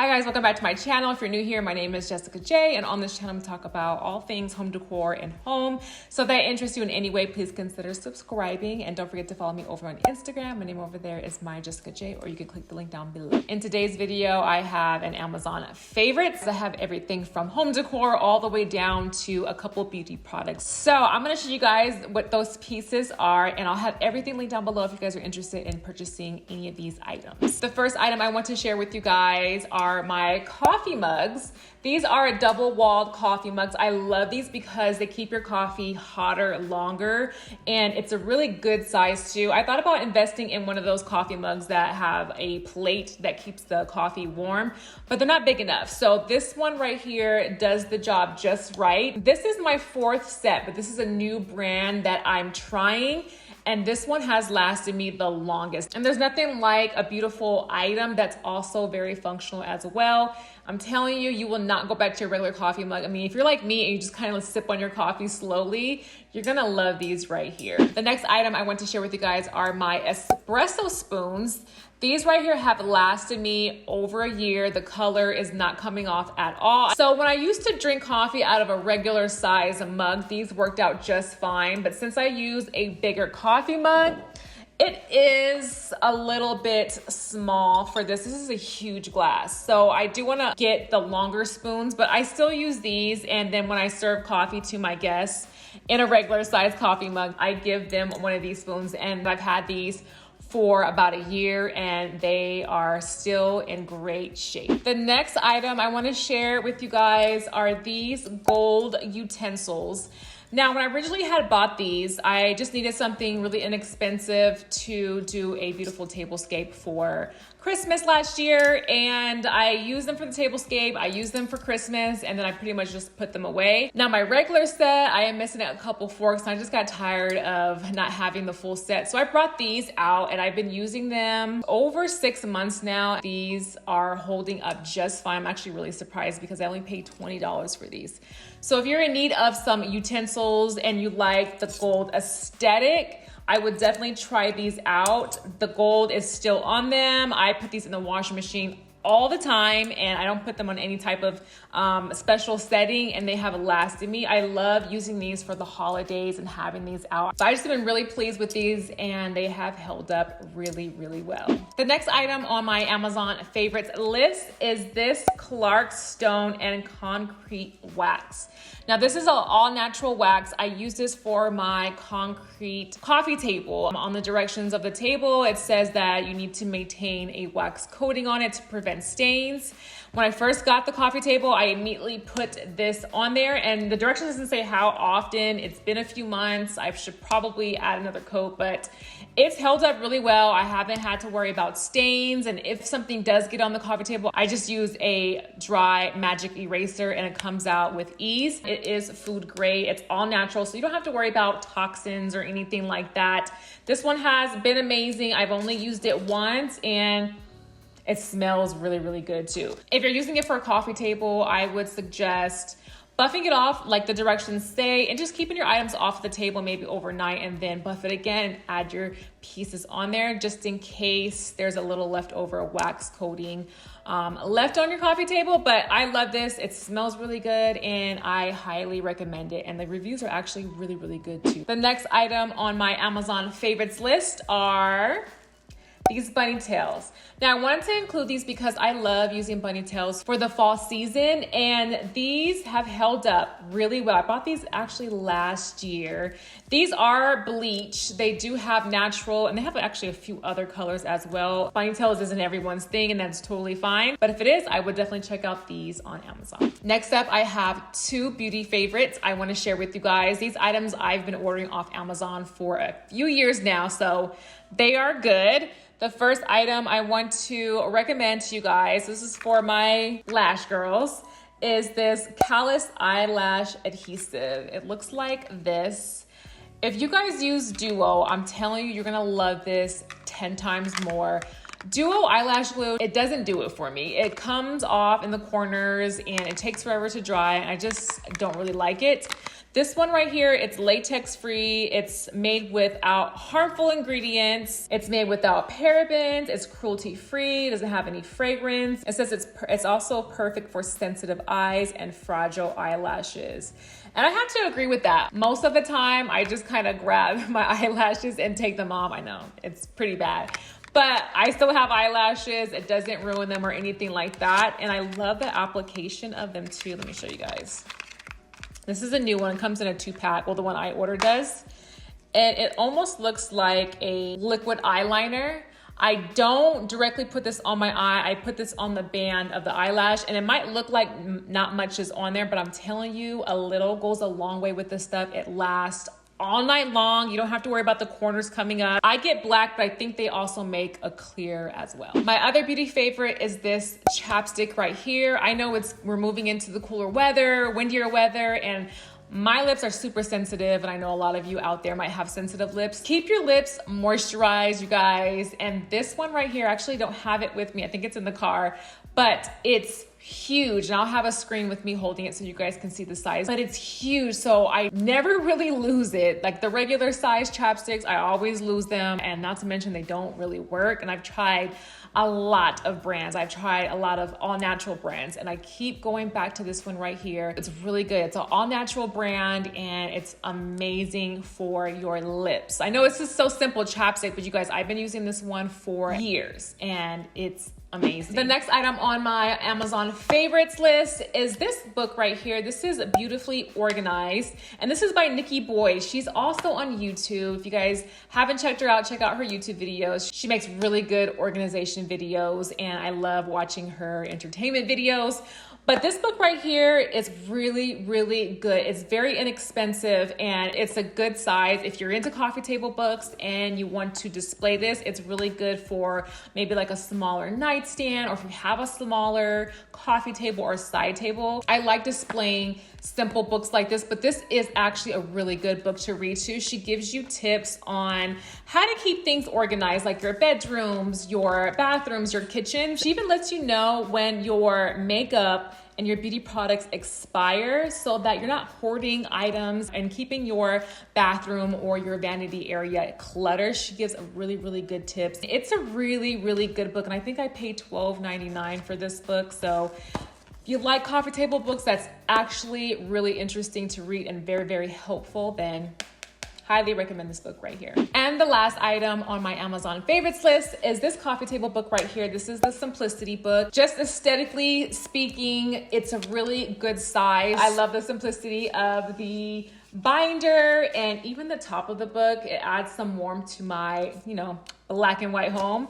Hi guys, welcome back to my channel. If you're new here, my name is Jessica J, and on this channel we talk about all things home decor and home. So if that interests you in any way, please consider subscribing, and don't forget to follow me over on Instagram. My name over there is MyJessicaJ, or you can click the link down below. In today's video, I have an Amazon favorites. I have everything from home decor all the way down to a couple beauty products. So I'm gonna show you guys what those pieces are, and I'll have everything linked down below if you guys are interested in purchasing any of these items. The first item I want to share with you guys are my coffee mugs. These are double-walled coffee mugs. I love these because they keep your coffee hotter longer, and it's a really good size too. I thought about investing in one of those coffee mugs that have a plate that keeps the coffee warm, but they're not big enough. So this one right here does the job just right. This is my fourth set, but this is a new brand that I'm trying, and this one has lasted me the longest. And there's nothing like a beautiful item that's also very functional as well. I'm telling you, you will not go back to your regular coffee mug. I mean, if you're like me and you just kind of sip on your coffee slowly, you're gonna love these right here. The next item I want to share with you guys are my espresso spoons. These right here have lasted me over a year. The color is not coming off at all. So when I used to drink coffee out of a regular size mug, these worked out just fine. But since I use a bigger coffee mug, it is a little bit small for this. This is a huge glass. So I do wanna get the longer spoons, but I still use these. And then when I serve coffee to my guests in a regular size coffee mug, I give them one of these spoons, and I've had these for about a year and they are still in great shape. The next item I want to share with you guys are these gold utensils. Now, when I originally had bought these, I just needed something really inexpensive to do a beautiful tablescape for Christmas last year, and I used them for the tablescape, I used them for Christmas, and then I pretty much just put them away. Now, my regular set, I am missing a couple forks, and I just got tired of not having the full set. So I brought these out, and I've been using them over 6 months now. These are holding up just fine. I'm actually really surprised because I only paid $20 for these. So if you're in need of some utensils and you like the gold aesthetic, I would definitely try these out. The gold is still on them. I put these in the washing machine all the time, and I don't put them on any type of special setting, and they have lasted me. I love using these for the holidays and having these out. So I just have been really pleased with these, and they have held up really, really well. The next item on my Amazon favorites list is this Clark Stone and Concrete Wax. Now, this is an all-natural wax. I use this for my concrete coffee table. On the directions of the table, it says that you need to maintain a wax coating on it to prevent stains. When I first got the coffee table, I immediately put this on there, and the directions doesn't say how often. It's been a few months. I should probably add another coat, but it's held up really well. I haven't had to worry about stains, and if something does get on the coffee table, I just use a dry magic eraser and it comes out with ease. It is food grade. It's all natural, so you don't have to worry about toxins or anything like that. This one has been amazing. I've only used it once, and it smells really, really good too. If you're using it for a coffee table, I would suggest buffing it off like the directions say, and just keeping your items off the table maybe overnight, and then buff it again and add your pieces on there just in case there's a little leftover wax coating left on your coffee table. But I love this. It smells really good, and I highly recommend it. And the reviews are actually really, really good too. The next item on my Amazon favorites list are these bunny tails. Now, I wanted to include these because I love using bunny tails for the fall season, and these have held up really well. I bought these actually last year. These are bleach. They do have natural, and they have actually a few other colors as well. Bunny tails isn't everyone's thing, and that's totally fine. But if it is, I would definitely check out these on Amazon. Next up, I have two beauty favorites I want to share with you guys. These items I've been ordering off Amazon for a few years now, so they are good. The first item I want to recommend to you guys, this is for my lash girls, is this callus eyelash adhesive. It looks like this. If you guys use Duo, I'm telling you, you're gonna love this 10 times more. Duo eyelash glue, it doesn't do it for me. It comes off in the corners and it takes forever to dry. And I just don't really like it. This one right here, it's latex free. It's made without harmful ingredients. It's made without parabens. It's cruelty free. It doesn't have any fragrance. It says it's also perfect for sensitive eyes and fragile eyelashes. And I have to agree with that. Most of the time, I just kind of grab my eyelashes and take them off. I know, it's pretty bad. But I still have eyelashes. It doesn't ruin them or anything like that. And I love the application of them too. Let me show you guys. This is a new one. It comes in a 2-pack. Well, the one I ordered does. And it almost looks like a liquid eyeliner. I don't directly put this on my eye. I put this on the band of the eyelash, and it might look like not much is on there, but I'm telling you, a little goes a long way with this stuff. It lasts all night long. You don't have to worry about the corners coming up. I get black, but I think they also make a clear as well. My other beauty favorite is this chapstick right here. I know we're moving into the cooler weather, windier weather, and my lips are super sensitive, and I know a lot of you out there might have sensitive lips. Keep your lips moisturized, you guys. And this one right here, I actually don't have it with me. I think it's in the car, but it's huge. And I'll have a screen with me holding it so you guys can see the size, but it's huge. So I never really lose it. Like the regular size chapsticks, I always lose them. And not to mention they don't really work. And I've tried a lot of brands. I've tried a lot of all natural brands, and I keep going back to this one right here. It's really good. It's an all natural brand, and it's amazing for your lips. I know it's just so simple, chapstick, but you guys, I've been using this one for years, and it's amazing. The next item on my Amazon favorites list is this book right here. This is Beautifully Organized, and this is by Nikki Boyd. She's also on YouTube. If you guys haven't checked her out, check out her YouTube videos. She makes really good organization videos, and I love watching her entertainment videos. But this book right here is really, really good. It's very inexpensive, and it's a good size. If you're into coffee table books and you want to display this, it's really good for maybe like a smaller nightstand, or if you have a smaller coffee table or side table. I like displaying simple books like this, but this is actually a really good book to read too. She gives you tips on how to keep things organized, like your bedrooms, your bathrooms, your kitchen. She even lets you know when your makeup and your beauty products expire, so that you're not hoarding items and keeping your bathroom or your vanity area cluttered. She gives a really, really good tips. It's a really, really good book, and I think I paid $12.99 for this book. So if you like coffee table books that's actually really interesting to read and very, very helpful, then highly recommend this book right here. And the last item on my Amazon favorites list is this coffee table book right here. This is the Simplicity book. Just aesthetically speaking, it's a really good size. I love the simplicity of the binder and even the top of the book. It adds some warmth to my, black and white home.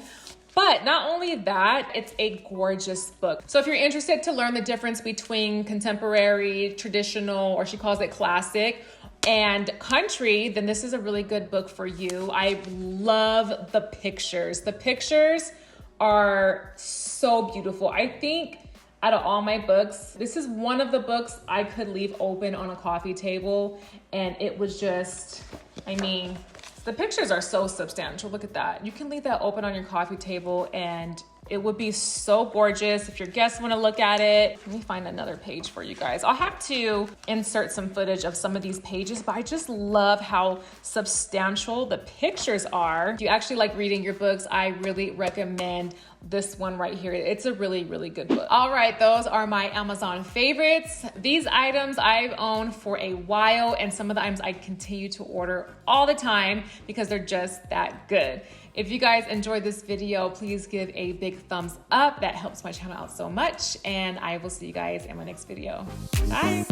But not only that, it's a gorgeous book. So if you're interested to learn the difference between contemporary, traditional, or she calls it classic, and country, then this is a really good book for you. I love the pictures. The pictures are so beautiful. I think out of all my books, this is one of the books I could leave open on a coffee table, and it was just, the pictures are so substantial. Look at that. You can leave that open on your coffee table, and it would be so gorgeous if your guests want to look at it. Let me find another page for you guys. I'll have to insert some footage of some of these pages, but I just love how substantial the pictures are. If you actually like reading your books, I really recommend this one right here. It's a really, really good book. All right, those are my Amazon favorites. These items I've owned for a while, and some of the items I continue to order all the time because they're just that good. If you guys enjoyed this video, please give a big thumbs up. That helps my channel out so much, and I will see you guys in my next video. Bye.